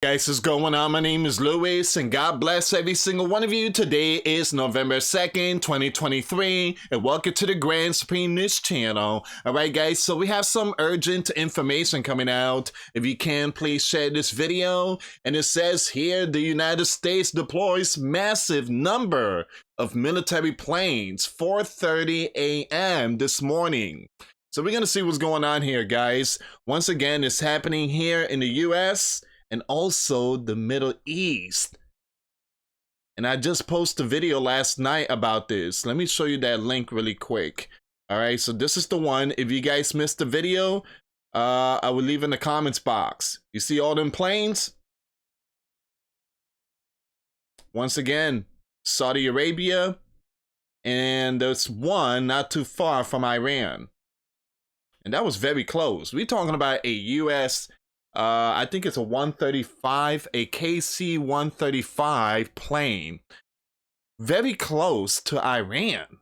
Guys, what's going on? My name is Luis, and God bless every single one of you. Today is November 2nd, 2023, and welcome to the Grand Supreme News channel. Alright guys, so we have some urgent information coming out. If you can, please share this video. And it says here, the United States deploys massive number of military planes, 4:30 a.m. this morning. So we're going to see what's going on here, guys. Once again, it's happening here in the U.S., and also the Middle East. And I just posted a video last night about this. Let me show you that link really quick. All right, so this is the one. If you guys missed the video, I will leave in the comments box. You see all them planes? Once again, Saudi Arabia, and there's one not too far from Iran. And that was very close. We're talking about a U.S. I think it's a 135, a KC-135 plane. Very close to Iran.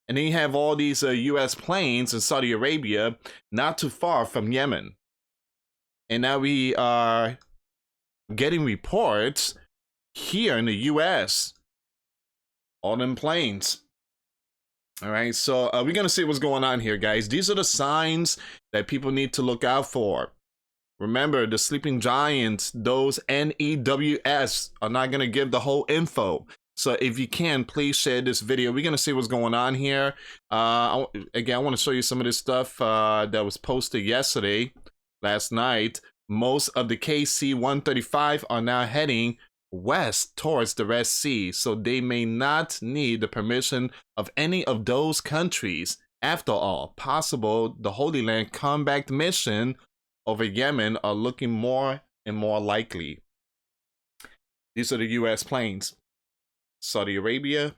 And then you have all these U.S. planes in Saudi Arabia, not too far from Yemen. And now we are getting reports here in the U.S. All them planes. All right, so we're going to see what's going on here, guys. These are the signs that people need to look out for. Remember, the sleeping giants, those NEWS, are not going to give the whole info. So if you can, please share this video. We're going to see what's going on here. Again, I want to show you some of this stuff that was posted last night. Most of the KC-135 are now heading west towards the Red Sea. So they may not need the permission of any of those countries. After all, possible the Holy Land combat mission over Yemen are looking more and more likely. These are the U.S. planes. Saudi Arabia.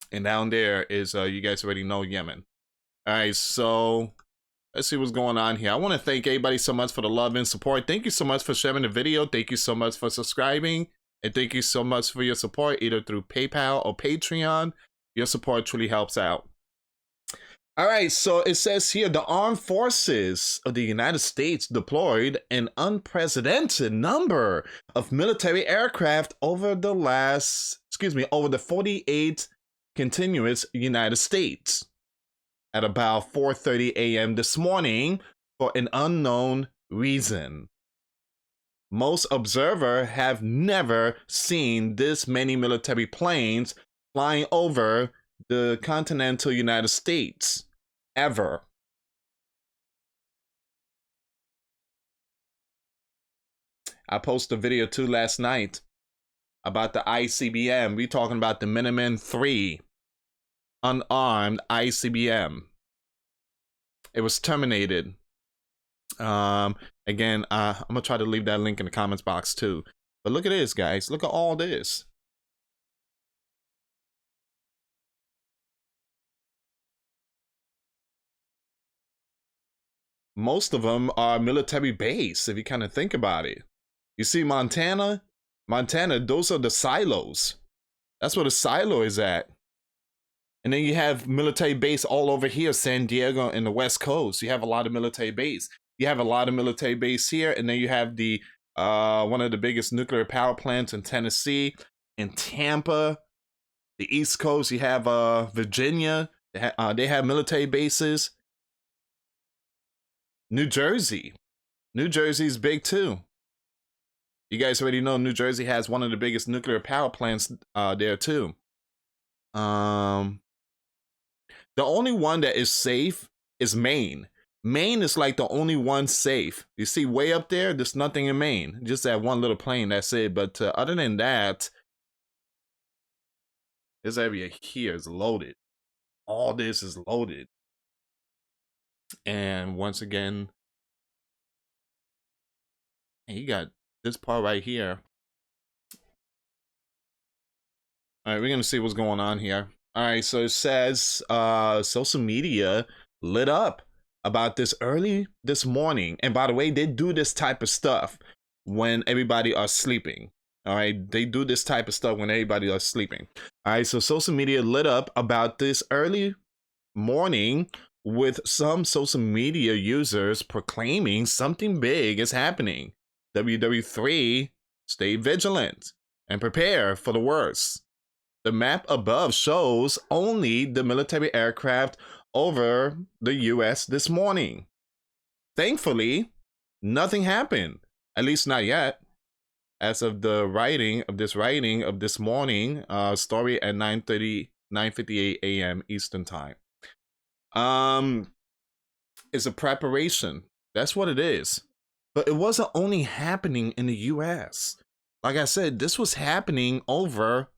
And down there is, you guys already know, Yemen. All right, so let's see what's going on here. I want to thank everybody so much for the love and support. Thank you so much for sharing the video. Thank you so much for subscribing. And thank you so much for your support, either through PayPal or Patreon. Your support truly helps out. All right, so it says here, the armed forces of the United States deployed an unprecedented number of military aircraft over the 48 continuous United States at about 4:30 a.m. this morning for an unknown reason. Most observers have never seen this many military planes flying over the continental United States. Ever. I posted a video too last night about the ICBM. We're talking about the Minuteman III unarmed ICBM. It was terminated. Again, I'm gonna try to leave that link in the comments box too. But look at this, guys. Look at all this. Most of them are military base, if you kind of think about it. You see Montana, those are the silos. That's where the silo is at. And then you have military base all over here, San Diego and the West Coast. You have a lot of military base. You have a lot of military base here, and then you have the one of the biggest nuclear power plants in Tennessee, in Tampa, the East Coast. You have Virginia. They have military bases. New Jersey is big too. You guys already know New Jersey has one of the biggest nuclear power plants there too. The only one that is safe is Maine. Maine is like the only one safe. You see way up there, there's nothing in Maine. Just that one little plane, that's it. But other than that, this area here is loaded. All this is loaded. And once again, you got this part right here. All right, we're gonna see what's going on here. All right, so it says social media lit up about this early this morning. And by the way, they do this type of stuff when everybody are sleeping. All right, they do this type of stuff when everybody is sleeping. All right, so social media lit up about this early morning with some social media users proclaiming something big is happening. WW3, stay vigilant and prepare for the worst. The map above shows only the military aircraft over the US this morning. Thankfully, nothing happened, at least not yet. As of the writing of this morning, story at 9:58 a.m. Eastern Time. It's a preparation. That's what it is. But it wasn't only happening in the US. Like I said, this was happening over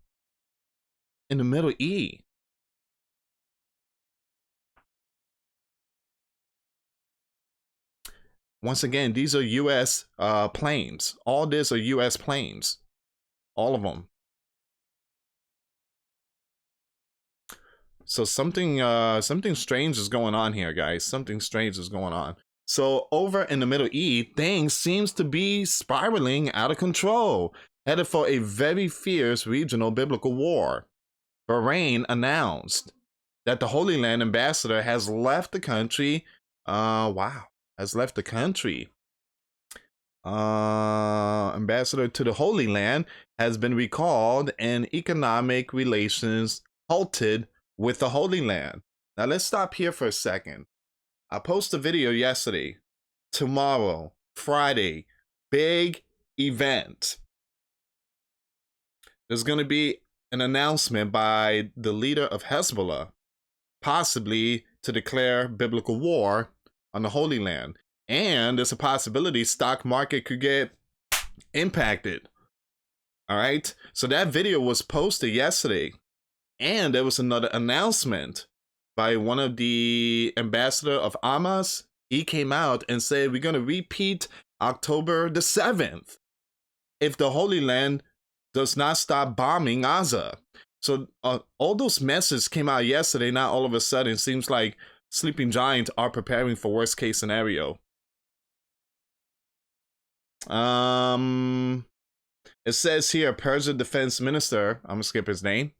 in the Middle East. Once again, these are US planes. All this are US planes. All of them. So something strange is going on here, guys. Something strange is going on. So over in the Middle East, things seems to be spiraling out of control, headed for a very fierce regional biblical war. Bahrain announced that the Holy Land ambassador has left the country. Has left the country. Ambassador to the Holy Land has been recalled and economic relations halted with the Holy Land. Now let's stop here for a second. I posted a video yesterday. Tomorrow, Friday, big event. There's going to be an announcement by the leader of Hezbollah, possibly to declare biblical war on the Holy Land. And there's a possibility stock market could get impacted. All right. So that video was posted yesterday. And there was another announcement by one of the ambassador of Hamas. He came out and said, we're going to repeat October the 7th if the Holy Land does not stop bombing Gaza. So all those messages came out yesterday. Now all of a sudden, it seems like sleeping giants are preparing for worst case scenario. It says here, Persian defense minister, I'm gonna skip his name,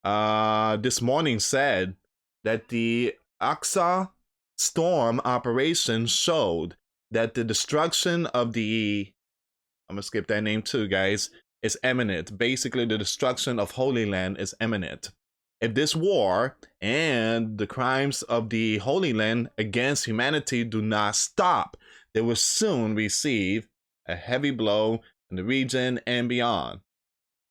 this morning said that the Aqsa storm operation showed that the destruction of the, I'm gonna skip that name too, guys, is imminent. Basically, the destruction of Holy Land is imminent. If this war and the crimes of the Holy Land against humanity do not stop, they will soon receive a heavy blow in the region and beyond.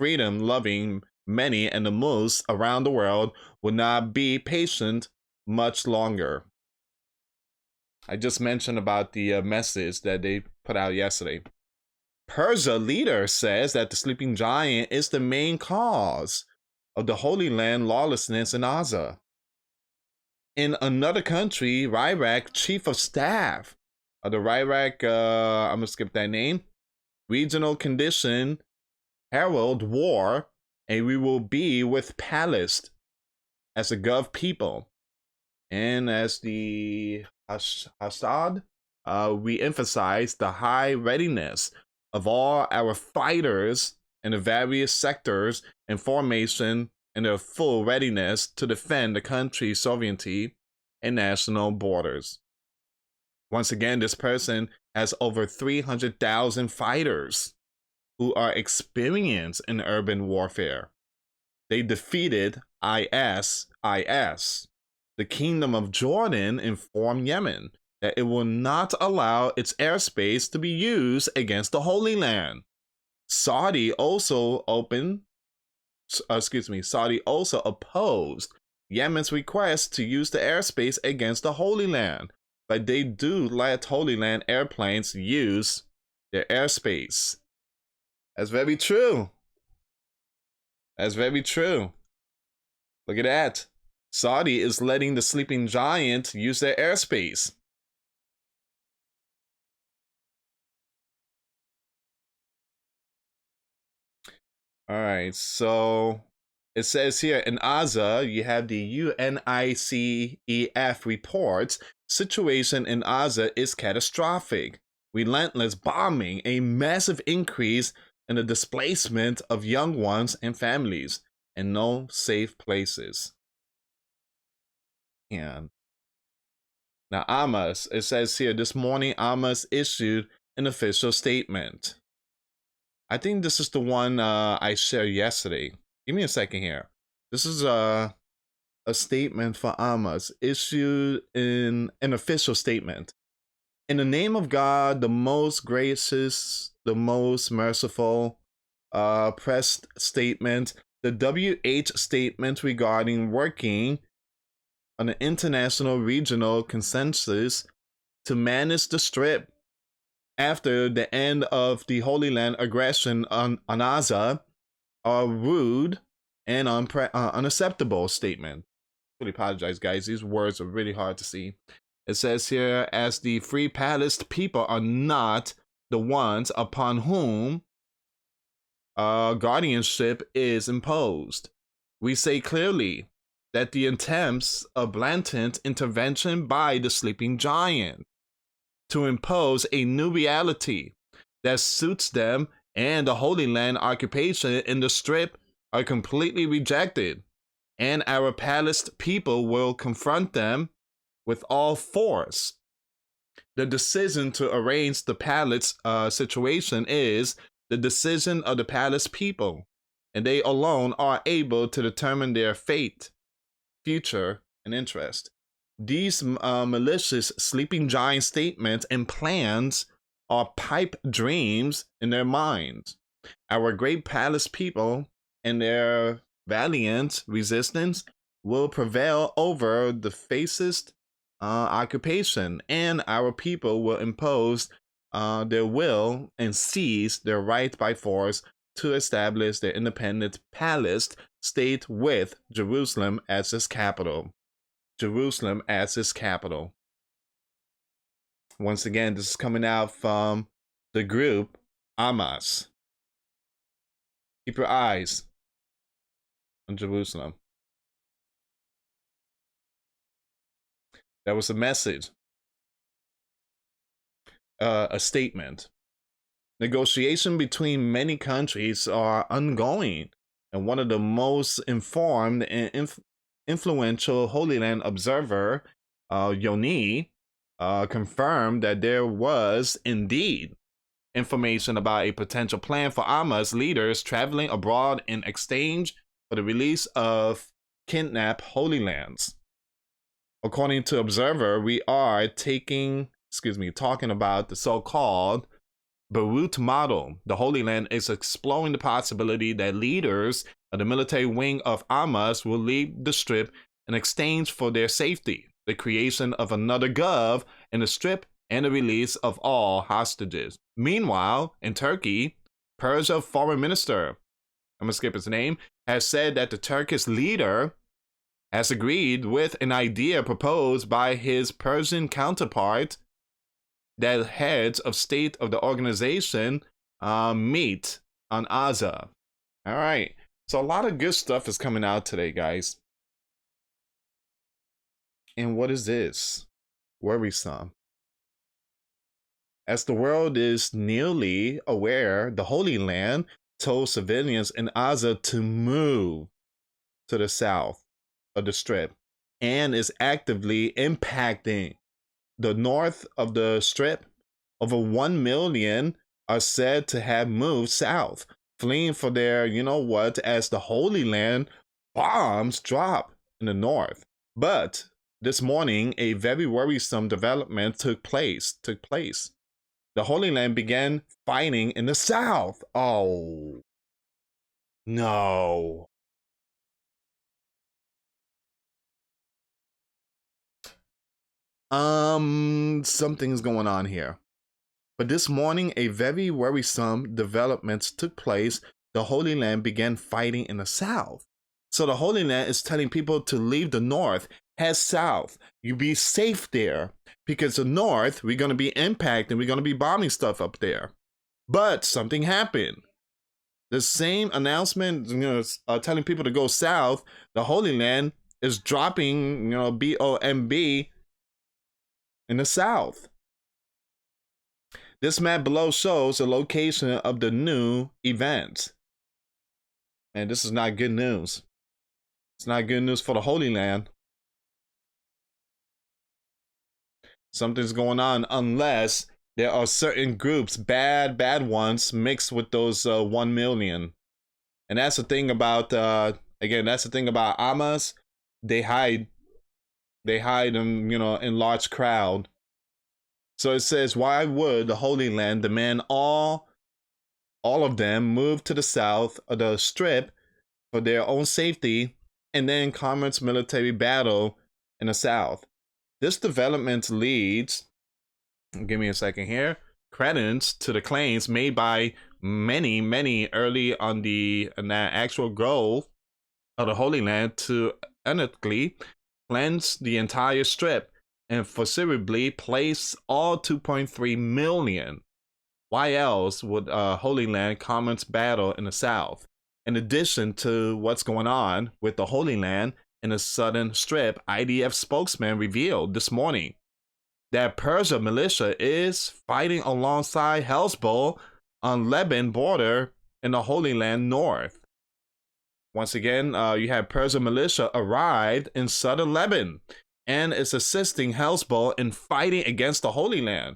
Freedom-loving many and the most around the world will not be patient much longer. I just mentioned about the message that they put out yesterday. Persia leader says that the sleeping giant is the main cause of the Holy Land lawlessness in Gaza. In another country, Iraq chief of staff of the Iraq, I'm gonna skip that name, regional condition, herald war, and we will be with Palestine as a gov people. And as the Assad, we emphasize the high readiness of all our fighters in the various sectors and formation and their full readiness to defend the country's sovereignty and national borders. Once again, this person has over 300,000 fighters who are experienced in urban warfare. They defeated IS. The Kingdom of Jordan informed Yemen that it will not allow its airspace to be used against the Holy Land. Saudi also opposed Yemen's request to use the airspace against the Holy Land, but they do let Holy Land airplanes use their airspace. That's very true. That's very true. Look at that. Saudi is letting the sleeping giant use their airspace. All right, so it says here in Gaza, you have the UNICEF reports situation in Gaza is catastrophic. Relentless bombing, a massive increase in the displacement of young ones and families, and no safe places. And now Hamas, it says here, this morning Hamas issued an official statement. I think this is the one I shared yesterday. Give me a second here. This is a statement for Hamas issued in an official statement. In the name of God, the most gracious, the most merciful, pressed statement, the WH statement regarding working on an international regional consensus to manage the Strip after the end of the Holy Land aggression on Gaza, are rude and unacceptable statement. Really apologize, guys. These words are really hard to see. It says here, as the Free Palestine people are not the ones upon whom guardianship is imposed, we say clearly that the attempts of blatant intervention by the sleeping giant to impose a new reality that suits them and the Holy Land occupation in the Strip are completely rejected, and our Palestine people will confront them with all force. The decision to arrange the Palestine situation is the decision of the Palestine people, and they alone are able to determine their fate, future, and interest. These malicious sleeping giant statements and plans are pipe dreams in their minds. Our great Palestine people and their valiant resistance will prevail over the fascist occupation, and our people will impose their will and seize their right by force to establish their independent Palestine state with Jerusalem as its capital. Jerusalem as its capital. Once again, this is coming out from the group Hamas. Keep your eyes on Jerusalem. That was a message, a statement. Negotiation between many countries are ongoing, and one of the most informed and influential Holy Land observer, Yoni, confirmed that there was indeed information about a potential plan for Hamas leaders traveling abroad in exchange for the release of kidnapped Holy Lands. According to Observer, we are talking about the so-called Beirut model. The Holy Land is exploring the possibility that leaders of the military wing of Hamas will leave the Strip in exchange for their safety, the creation of another gov in the Strip, and the release of all hostages. Meanwhile, in Turkey, Persia foreign minister, I'm going to skip his name, has said that the Turkish leader has agreed with an idea proposed by his Persian counterpart that heads of state of the organization meet on Gaza. All right. So a lot of good stuff is coming out today, guys. And what is this? Worrisome. As the world is nearly aware, the Holy Land told civilians in Gaza to move to the south of the Strip and is actively impacting the north of the Strip. Over 1 million are said to have moved south, fleeing for their, as the Holy Land bombs drop in the north. But this morning, a very worrisome development took place. The Holy Land began fighting in the south. Oh, no. Something's going on here. But this morning, a very worrisome development took place. The Holy Land began fighting in the south. So the Holy Land is telling people to leave the north, head south. You be safe there, because the north, we're going to be impacting, we're going to be bombing stuff up there. But something happened. The same announcement, telling people to go south, the Holy Land is dropping, BOMB in the south. This map below shows the location of the new event. And this is not good news. It's not good news for the Holy Land. Something's going on unless There are certain groups, bad ones, mixed with those 1 million. And that's the thing about, again, that's the thing about Amas. They hide. They hide them, in large crowd. So it says, why would the Holy Land demand all of them move to the south of the strip for their own safety and then commence military battle in the south? This development leads, give me a second here, credence to the claims made by many early on the actual goal of the Holy Land to ethnically cleanse the entire strip and forcibly place all 2.3 million. Why else would Holy Land commence battle in the south? In addition to what's going on with the Holy Land in the southern strip, IDF spokesman revealed this morning that Persia militia is fighting alongside Hezbollah on Lebanon border in the Holy Land north. Once again, you have Persia militia arrived in southern Lebanon and is assisting Hezbollah in fighting against the Holy Land,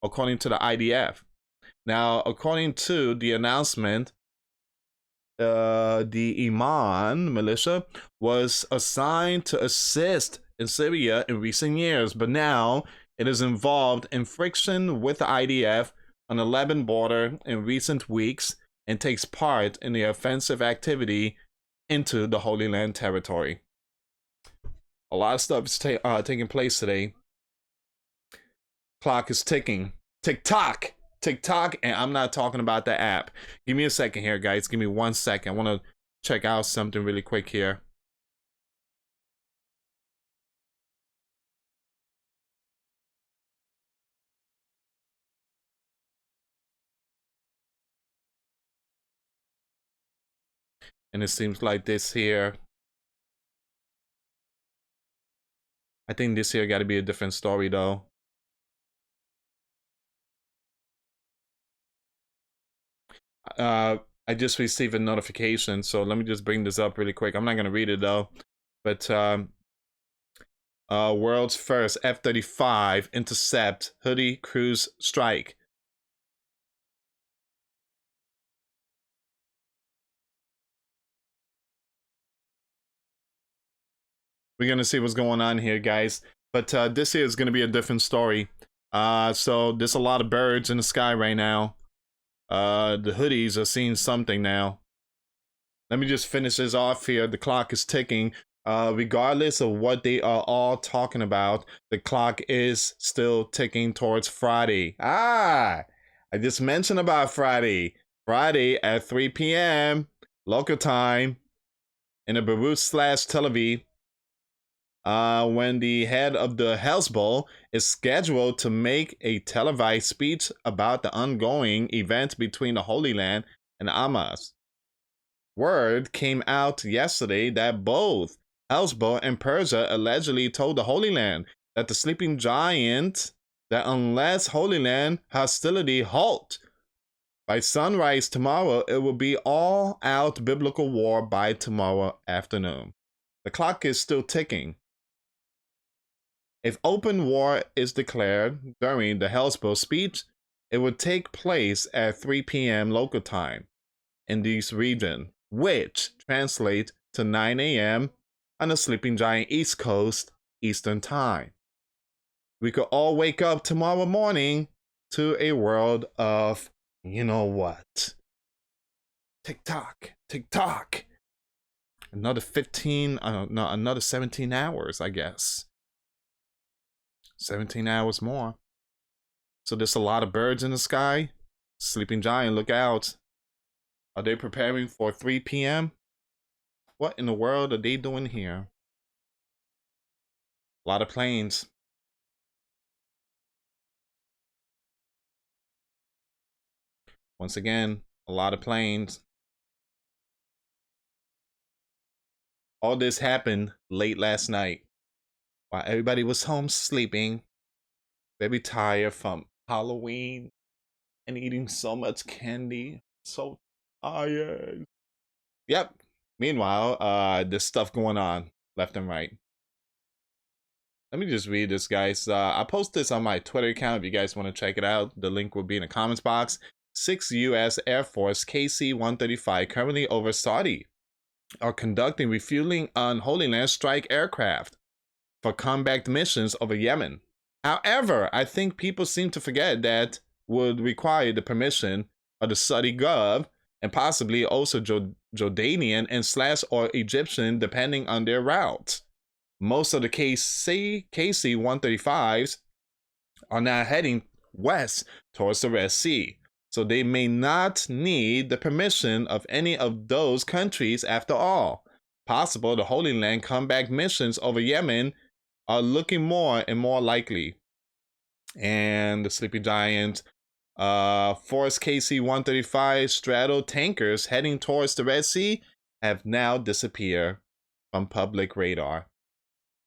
according to the IDF. Now, according to the announcement, the Iman militia was assigned to assist in Syria in recent years, but now it is involved in friction with the IDF on the Lebanon border in recent weeks and takes part in the offensive activity into the Holy Land territory. A lot of stuff is taking place today. Clock is ticking. TikTok, and I'm not talking about the app. Give me a second here, guys. Give me 1 second. I want to check out something really quick here. And it seems like this here, I think this here got to be a different story though. I just received a notification, so let me just bring this up really quick. I'm not gonna read it though, but world's first F-35 intercept Houthi cruise strike. We're gonna see what's going on here, guys. But this here is gonna be a different story. So there's a lot of birds in the sky right now. The Houthis are seeing something now. Let me just finish this off here. The clock is ticking. Regardless of what they are all talking about, the clock is still ticking towards Friday. I just mentioned about Friday. Friday at 3 p.m. local time in the Beirut/Tel Aviv. When the head of the Hezbollah is scheduled to make a televised speech about the ongoing event between the Holy Land and Hamas. Word came out yesterday that both Hezbollah and Persia allegedly told the Holy Land that the sleeping giant that unless Holy Land hostility halt by sunrise tomorrow, it will be all-out biblical war by tomorrow afternoon. The clock is still ticking. If open war is declared during the Hezbollah speech, it would take place at 3 p.m. local time in this region, which translates to 9 a.m. on the sleeping giant East Coast Eastern Time. We could all wake up tomorrow morning to a world of, you know what? TikTok. Another 17 hours, I guess. 17 hours more. So there's a lot of birds in the sky. Sleeping giant, look out. Are they preparing for 3 p.m.? What in the world are they doing here? A lot of planes. Once again, a lot of planes. All this happened late last night while everybody was home sleeping, very tired from Halloween and eating so much candy. So tired. Yep. Meanwhile, there's stuff going on left and right. Let me just read this, guys. I post this on my Twitter account if you guys want to check it out. The link will be in the comments box. 6 U.S. Air Force KC-135 currently over Saudi are conducting refueling on Holy Land strike aircraft for combat missions over Yemen. However, I think people seem to forget that would require the permission of the Saudi Gov and possibly also Jordanian and / or Egyptian, depending on their route. Most of the KC-135s are now heading west towards the Red Sea, so they may not need the permission of any of those countries after all. Possible the Holy Land comeback missions over Yemen are looking more and more likely. And the Sleepy Giant Force KC-135 straddle tankers heading towards the Red Sea have now disappeared from public radar,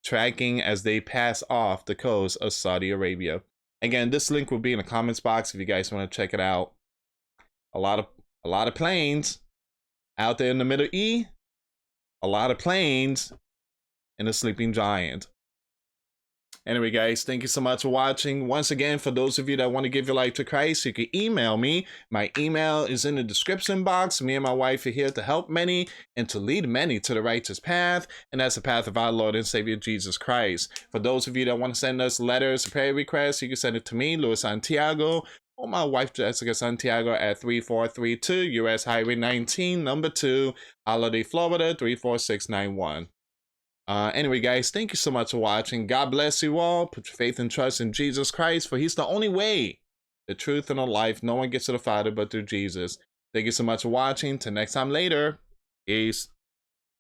tracking as they pass off the coast of Saudi Arabia. Again, this link will be in the comments box if you guys want to check it out. A lot of planes out there in the Middle East. A lot of planes in the Sleeping Giant. Anyway, guys, thank you so much for watching. Once again, for those of you that want to give your life to Christ, you can email me. My email is in the description box. Me and my wife are here to help many and to lead many to the righteous path, and that's the path of our Lord and Savior Jesus Christ. For those of you that want to send us letters, prayer requests, you can send it to me, Louis Santiago, or my wife, Jessica Santiago, at 3432 US Highway 19, number 2, Holiday, Florida, 34691. Anyway, guys, thank you so much for watching. God bless you all. Put your faith and trust in Jesus Christ, for he's the only way, the truth, and the life. No one gets to the Father but through Jesus. Thank you so much for watching. Till next time later. Peace.